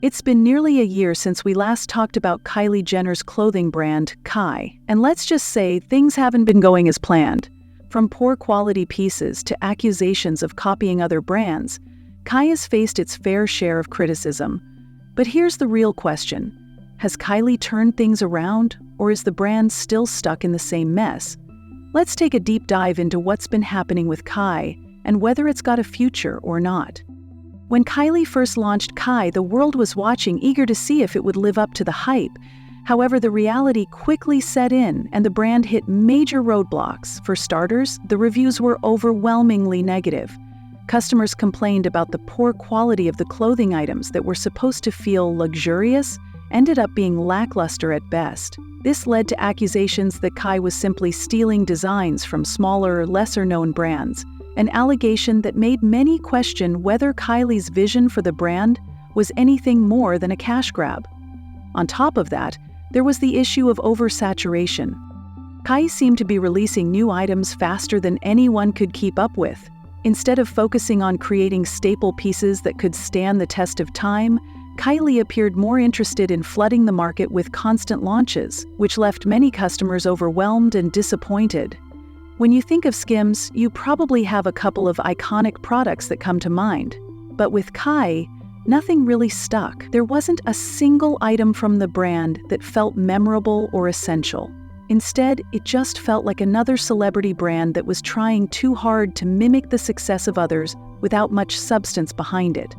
It's been nearly a year since we last talked about Kylie Jenner's clothing brand, Kai, and let's just say things haven't been going as planned. From poor quality pieces to accusations of copying other brands, Kai has faced its fair share of criticism. But here's the real question. Has Kylie turned things around, or is the brand still stuck in the same mess? Let's take a deep dive into what's been happening with Kai and whether it's got a future or not. When Kylie first launched Kai, the world was watching, eager to see if it would live up to the hype. However, the reality quickly set in, and the brand hit major roadblocks. For starters, the reviews were overwhelmingly negative. Customers complained about the poor quality of the clothing items that were supposed to feel luxurious, ended up being lackluster at best. This led to accusations that Kai was simply stealing designs from smaller, lesser-known brands, an allegation that made many question whether Kylie's vision for the brand was anything more than a cash grab. On top of that, there was the issue of oversaturation. Kai seemed to be releasing new items faster than anyone could keep up with. Instead of focusing on creating staple pieces that could stand the test of time, Kylie appeared more interested in flooding the market with constant launches, which left many customers overwhelmed and disappointed. When you think of Skims, you probably have a couple of iconic products that come to mind. But with Kai, nothing really stuck. There wasn't a single item from the brand that felt memorable or essential. Instead, it just felt like another celebrity brand that was trying too hard to mimic the success of others without much substance behind it.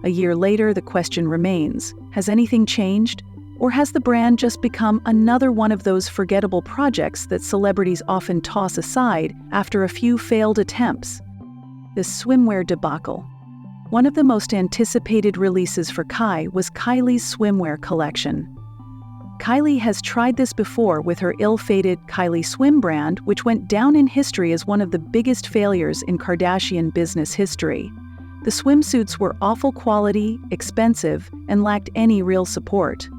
A year later, the question remains, has anything changed? Or has the brand just become another one of those forgettable projects that celebrities often toss aside after a few failed attempts? The swimwear debacle. One of the most anticipated releases for Kai was Kylie's swimwear collection. Kylie has tried this before with her ill-fated Kylie Swim brand, which went down in history as one of the biggest failures in Kardashian business history. The swimsuits were awful quality, expensive, and lacked any real support.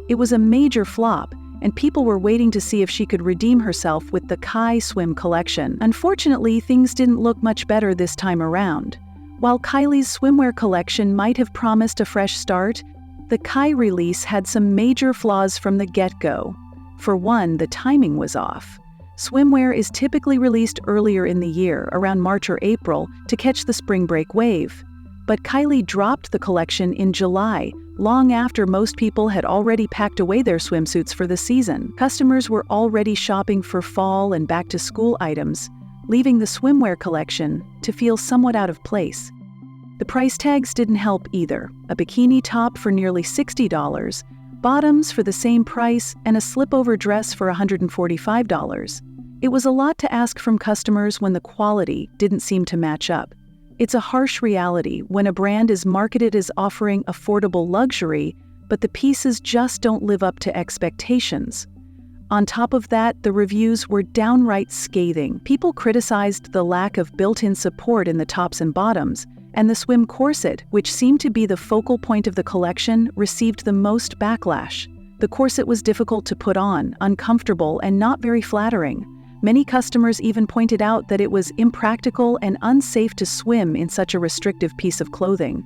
It was a major flop, and people were waiting to see if she could redeem herself with the Kai Swim collection. Unfortunately, things didn't look much better this time around. While Kylie's swimwear collection might have promised a fresh start, the Kai release had some major flaws from the get-go. For one, the timing was off. Swimwear is typically released earlier in the year, around March or April, to catch the spring break wave. But Kylie dropped the collection in July, long after most people had already packed away their swimsuits for the season. Customers were already shopping for fall and back-to-school items, leaving the swimwear collection to feel somewhat out of place. The price tags didn't help either. A bikini top for nearly $60, bottoms for the same price, and a slip-over dress for $145. It was a lot to ask from customers when the quality didn't seem to match up. It's a harsh reality when a brand is marketed as offering affordable luxury, but the pieces just don't live up to expectations. On top of that, the reviews were downright scathing. People criticized the lack of built-in support in the tops and bottoms, and the swim corset, which seemed to be the focal point of the collection, received the most backlash. The corset was difficult to put on, uncomfortable, and not very flattering. Many customers even pointed out that it was impractical and unsafe to swim in such a restrictive piece of clothing.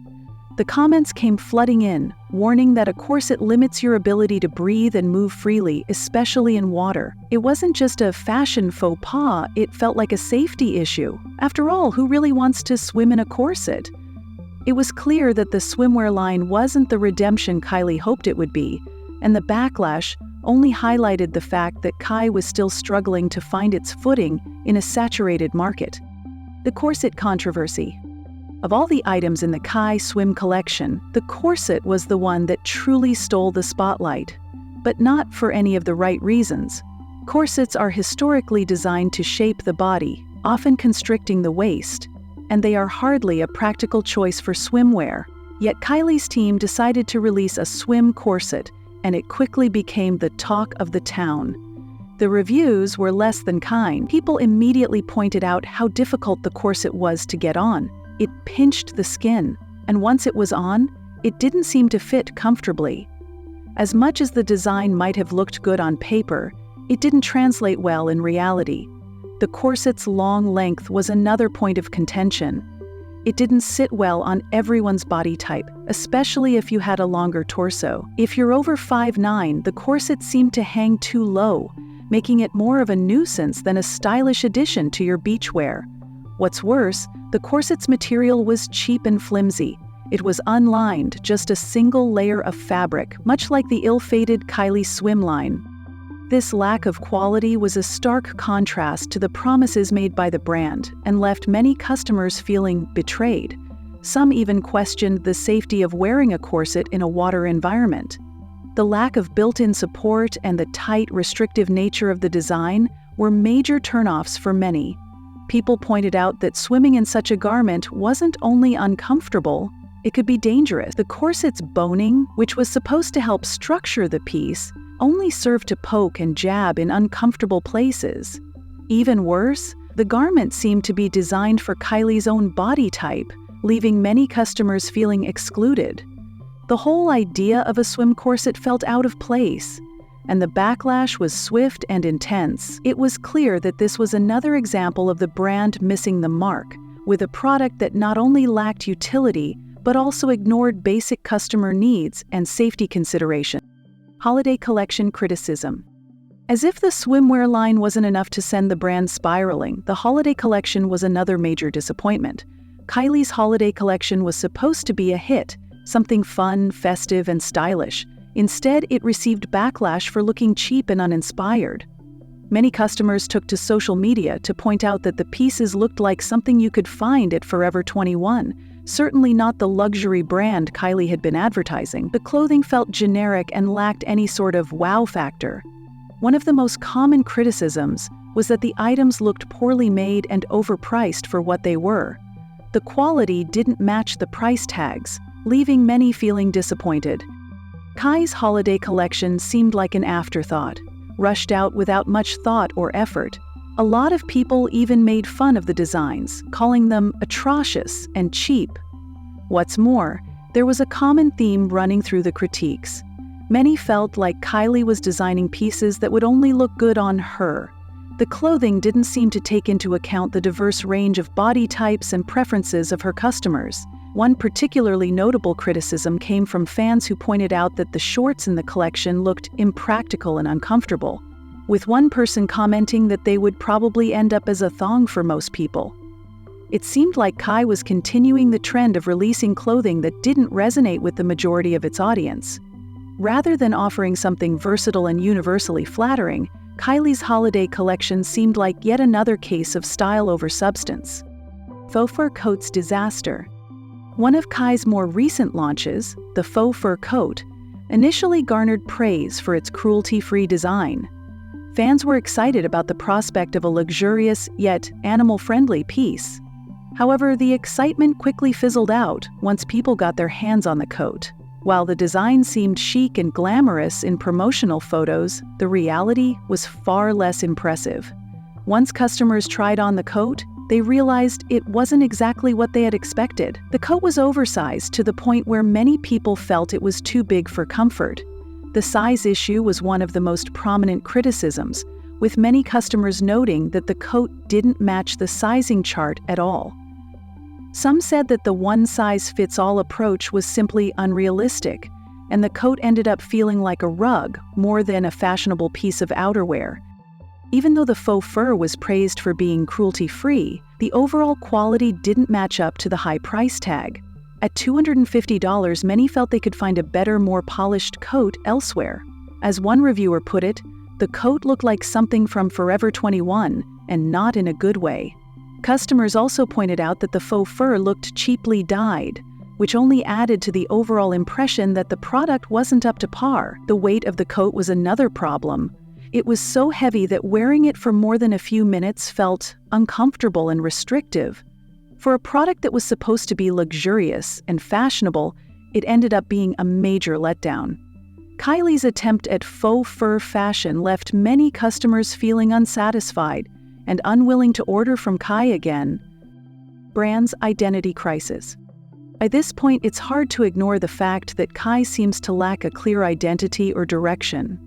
The comments came flooding in, warning that a corset limits your ability to breathe and move freely, especially in water. It wasn't just a fashion faux pas, it felt like a safety issue. After all, who really wants to swim in a corset? It was clear that the swimwear line wasn't the redemption Kylie hoped it would be, and the backlash only highlighted the fact that Kai was still struggling to find its footing in a saturated market. The corset controversy. Of all the items in the Kai Swim collection, the corset was the one that truly stole the spotlight, but not for any of the right reasons. Corsets are historically designed to shape the body, often constricting the waist, and they are hardly a practical choice for swimwear. Yet Kylie's team decided to release a swim corset, and it quickly became the talk of the town. The reviews were less than kind. People immediately pointed out how difficult the corset was to get on. It pinched the skin, and once it was on, it didn't seem to fit comfortably. As much as the design might have looked good on paper, it didn't translate well in reality. The corset's long length was another point of contention. It didn't sit well on everyone's body type, especially if you had a longer torso. If you're over 5'9", the corset seemed to hang too low, making it more of a nuisance than a stylish addition to your beachwear. What's worse, the corset's material was cheap and flimsy. It was unlined, just a single layer of fabric, much like the ill-fated Kylie swim line. This lack of quality was a stark contrast to the promises made by the brand and left many customers feeling betrayed. Some even questioned the safety of wearing a corset in a water environment. The lack of built-in support and the tight, restrictive nature of the design were major turnoffs for many. People pointed out that swimming in such a garment wasn't only uncomfortable, it could be dangerous. The corset's boning, which was supposed to help structure the piece, only served to poke and jab in uncomfortable places. Even worse, the garment seemed to be designed for Kylie's own body type, leaving many customers feeling excluded. The whole idea of a swim corset felt out of place, and the backlash was swift and intense. It was clear that this was another example of the brand missing the mark, with a product that not only lacked utility, but also ignored basic customer needs and safety considerations. Holiday collection criticism. As if the swimwear line wasn't enough to send the brand spiraling, the holiday collection was another major disappointment. Kylie's holiday collection was supposed to be a hit, something fun, festive, and stylish. Instead, it received backlash for looking cheap and uninspired. Many customers took to social media to point out that the pieces looked like something you could find at Forever 21, certainly not the luxury brand Kylie had been advertising. The clothing felt generic and lacked any sort of wow factor. One of the most common criticisms was that the items looked poorly made and overpriced for what they were. The quality didn't match the price tags, leaving many feeling disappointed. Kylie's holiday collection seemed like an afterthought, rushed out without much thought or effort. A lot of people even made fun of the designs, calling them atrocious and cheap. What's more, there was a common theme running through the critiques. Many felt like Kylie was designing pieces that would only look good on her. The clothing didn't seem to take into account the diverse range of body types and preferences of her customers. One particularly notable criticism came from fans who pointed out that the shorts in the collection looked impractical and uncomfortable, with one person commenting that they would probably end up as a thong for most people. It seemed like Kylie was continuing the trend of releasing clothing that didn't resonate with the majority of its audience. Rather than offering something versatile and universally flattering, Kylie's holiday collection seemed like yet another case of style over substance. Faux fur coat's disaster. One of Kylie's more recent launches, the faux fur coat, initially garnered praise for its cruelty-free design. Fans were excited about the prospect of a luxurious yet animal-friendly piece. However, the excitement quickly fizzled out once people got their hands on the coat. While the design seemed chic and glamorous in promotional photos, the reality was far less impressive. Once customers tried on the coat, they realized it wasn't exactly what they had expected. The coat was oversized to the point where many people felt it was too big for comfort. The size issue was one of the most prominent criticisms, with many customers noting that the coat didn't match the sizing chart at all. Some said that the one-size-fits-all approach was simply unrealistic, and the coat ended up feeling like a rug more than a fashionable piece of outerwear. Even though the faux fur was praised for being cruelty-free, the overall quality didn't match up to the high price tag. At $250, many felt they could find a better, more polished coat elsewhere. As one reviewer put it, the coat looked like something from Forever 21, and not in a good way. Customers also pointed out that the faux fur looked cheaply dyed, which only added to the overall impression that the product wasn't up to par. The weight of the coat was another problem. It was so heavy that wearing it for more than a few minutes felt uncomfortable and restrictive. For a product that was supposed to be luxurious and fashionable, it ended up being a major letdown. Kylie's attempt at faux fur fashion left many customers feeling unsatisfied and unwilling to order from Kylie again. Brand's identity crisis. By this point, it's hard to ignore the fact that Kylie seems to lack a clear identity or direction.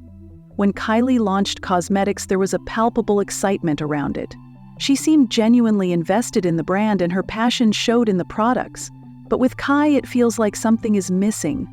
When Kylie launched cosmetics, there was a palpable excitement around it. She seemed genuinely invested in the brand and her passion showed in the products. But with Kai, it feels like something is missing.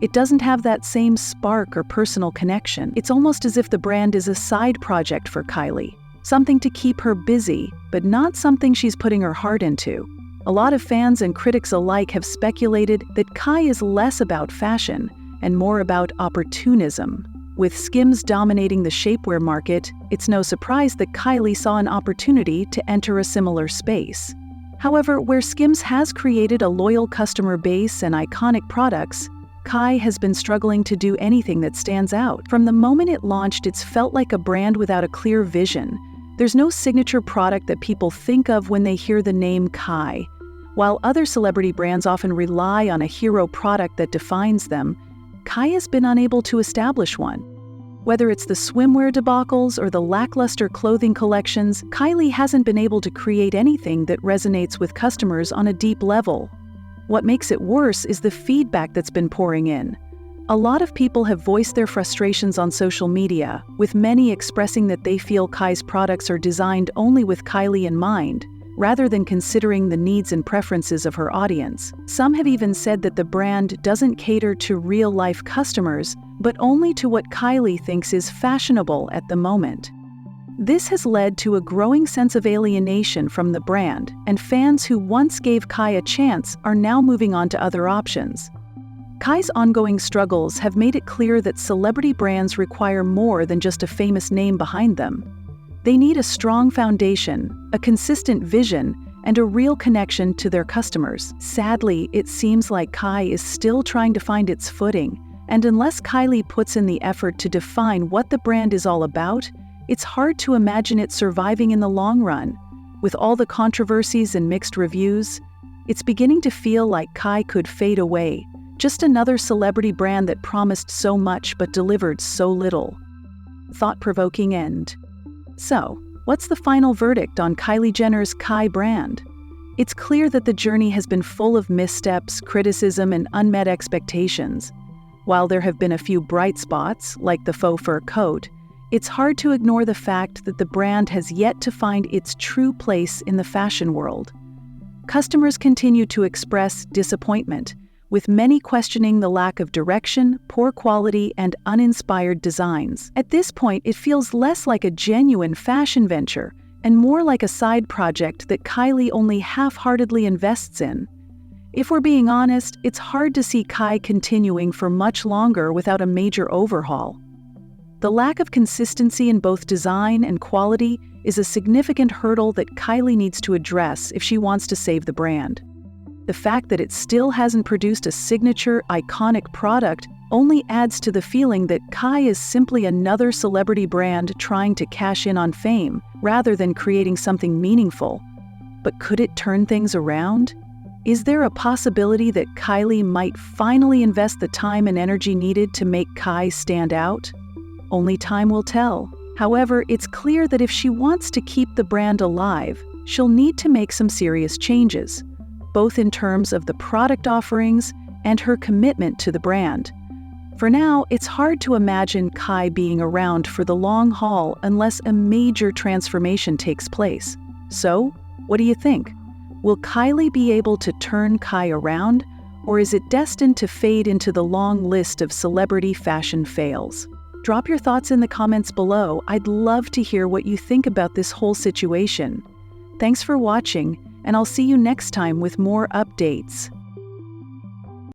It doesn't have that same spark or personal connection. It's almost as if the brand is a side project for Kylie, something to keep her busy, but not something she's putting her heart into. A lot of fans and critics alike have speculated that Kai is less about fashion and more about opportunism. With Skims dominating the shapewear market, it's no surprise that Kylie saw an opportunity to enter a similar space. However, where Skims has created a loyal customer base and iconic products, Kai has been struggling to do anything that stands out. From the moment it launched, it's felt like a brand without a clear vision. There's no signature product that people think of when they hear the name Kai. While other celebrity brands often rely on a hero product that defines them, Kai has been unable to establish one. Whether it's the swimwear debacles or the lackluster clothing collections, Kylie hasn't been able to create anything that resonates with customers on a deep level. What makes it worse is the feedback that's been pouring in. A lot of people have voiced their frustrations on social media, with many expressing that they feel Kai's products are designed only with Kylie in mind, rather than considering the needs and preferences of her audience. Some have even said that the brand doesn't cater to real-life customers, but only to what Kylie thinks is fashionable at the moment. This has led to a growing sense of alienation from the brand, and fans who once gave Kai a chance are now moving on to other options. Kai's ongoing struggles have made it clear that celebrity brands require more than just a famous name behind them. They need a strong foundation, a consistent vision, and a real connection to their customers. Sadly, it seems like Kai is still trying to find its footing, and unless Kylie puts in the effort to define what the brand is all about, it's hard to imagine it surviving in the long run. With all the controversies and mixed reviews, it's beginning to feel like Kai could fade away, just another celebrity brand that promised so much but delivered so little. Thought-provoking end. So, what's the final verdict on Kylie Jenner's Kai brand? It's clear that the journey has been full of missteps, criticism, and unmet expectations. While there have been a few bright spots, like the faux fur coat, it's hard to ignore the fact that the brand has yet to find its true place in the fashion world. Customers continue to express disappointment, with many questioning the lack of direction, poor quality, and uninspired designs. At this point, it feels less like a genuine fashion venture and more like a side project that Kylie only half-heartedly invests in. If we're being honest, it's hard to see Kai continuing for much longer without a major overhaul. The lack of consistency in both design and quality is a significant hurdle that Kylie needs to address if she wants to save the brand. The fact that it still hasn't produced a signature, iconic product only adds to the feeling that Kai is simply another celebrity brand trying to cash in on fame, rather than creating something meaningful. But could it turn things around? Is there a possibility that Kylie might finally invest the time and energy needed to make Kai stand out? Only time will tell. However, it's clear that if she wants to keep the brand alive, she'll need to make some serious changes, both in terms of the product offerings and her commitment to the brand. For now, it's hard to imagine Kai being around for the long haul unless a major transformation takes place. So, what do you think? Will Kylie be able to turn Kai around, or is it destined to fade into the long list of celebrity fashion fails? Drop your thoughts in the comments below. I'd love to hear what you think about this whole situation. Thanks for watching, and I'll see you next time with more updates.